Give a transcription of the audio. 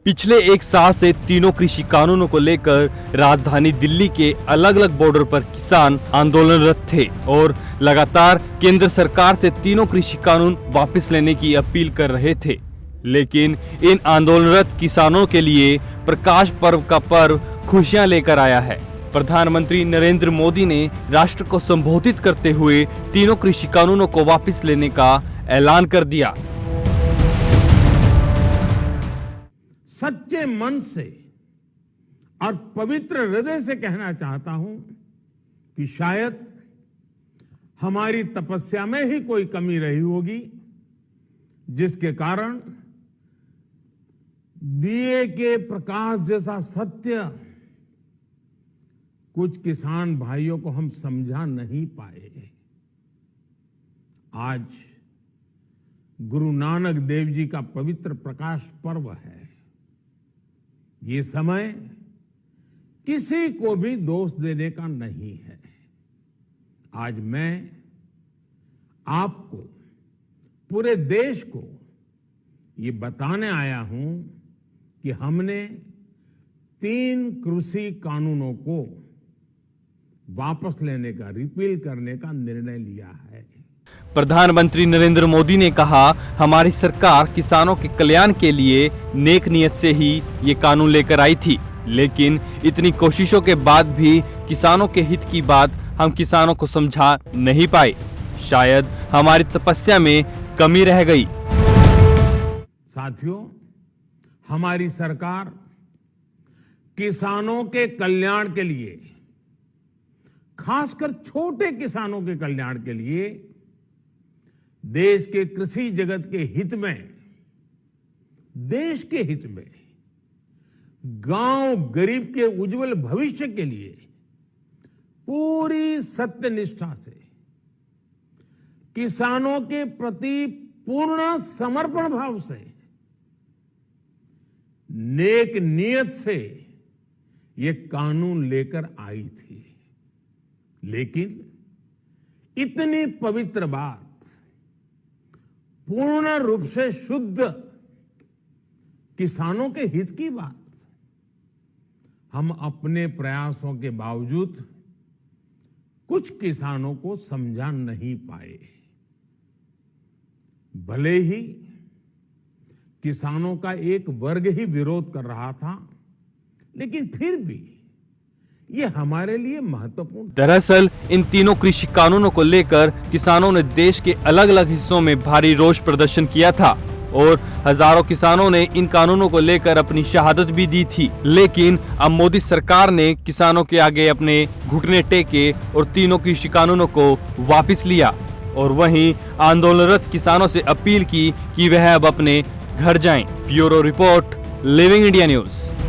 पिछले एक साल से तीनों कृषि कानूनों को लेकर राजधानी दिल्ली के अलग अलग बॉर्डर पर किसान आंदोलनरत थे और लगातार केंद्र सरकार से तीनों कृषि कानून वापस लेने की अपील कर रहे थे। लेकिन इन आंदोलनरत किसानों के लिए प्रकाश पर्व का पर्व खुशियां लेकर आया है। प्रधानमंत्री नरेंद्र मोदी ने राष्ट्र को संबोधित करते हुए तीनों कृषि कानूनों को वापस लेने का ऐलान कर दिया। सच्चे मन से और पवित्र हृदय से कहना चाहता हूं कि शायद हमारी तपस्या में ही कोई कमी रही होगी, जिसके कारण दिए के प्रकाश जैसा सत्य कुछ किसान भाइयों को हम समझा नहीं पाए। आज गुरु नानक देव जी का पवित्र प्रकाश पर्व है। ये समय किसी को भी दोष देने का नहीं है। आज मैं आपको, पूरे देश को ये बताने आया हूं कि हमने 3 कृषि कानूनों को वापस लेने का, रिपील करने का निर्णय लिया है। प्रधानमंत्री नरेंद्र मोदी ने कहा, हमारी सरकार किसानों के कल्याण के लिए नेक नियत से ही ये कानून लेकर आई थी, लेकिन इतनी कोशिशों के बाद भी किसानों के हित की बात हम किसानों को समझा नहीं पाए। शायद हमारी तपस्या में कमी रह गई। साथियों, हमारी सरकार किसानों के कल्याण के लिए, खासकर छोटे किसानों के कल्याण के लिए, देश के कृषि जगत के हित में, देश के हित में, गांव गरीब के उज्जवल भविष्य के लिए पूरी सत्यनिष्ठा से, किसानों के प्रति पूर्ण समर्पण भाव से, नेक नियत से ये कानून लेकर आई थी। लेकिन इतनी पवित्र बात, पूर्ण रूप से शुद्ध किसानों के हित की बात, हम अपने प्रयासों के बावजूद कुछ किसानों को समझा नहीं पाए। भले ही किसानों का एक वर्ग ही विरोध कर रहा था, लेकिन फिर भी ये हमारे लिए महत्वपूर्ण। दरअसल इन तीनों कृषि कानूनों को लेकर किसानों ने देश के अलग अलग हिस्सों में भारी रोष प्रदर्शन किया था और हजारों किसानों ने इन कानूनों को लेकर अपनी शहादत भी दी थी। लेकिन अब मोदी सरकार ने किसानों के आगे अपने घुटने टेके और तीनों कृषि कानूनों को वापस लिया और वहीं आंदोलनरत किसानों से अपील की कि वह अब अपने घर जाएं। Bureau report, living India news.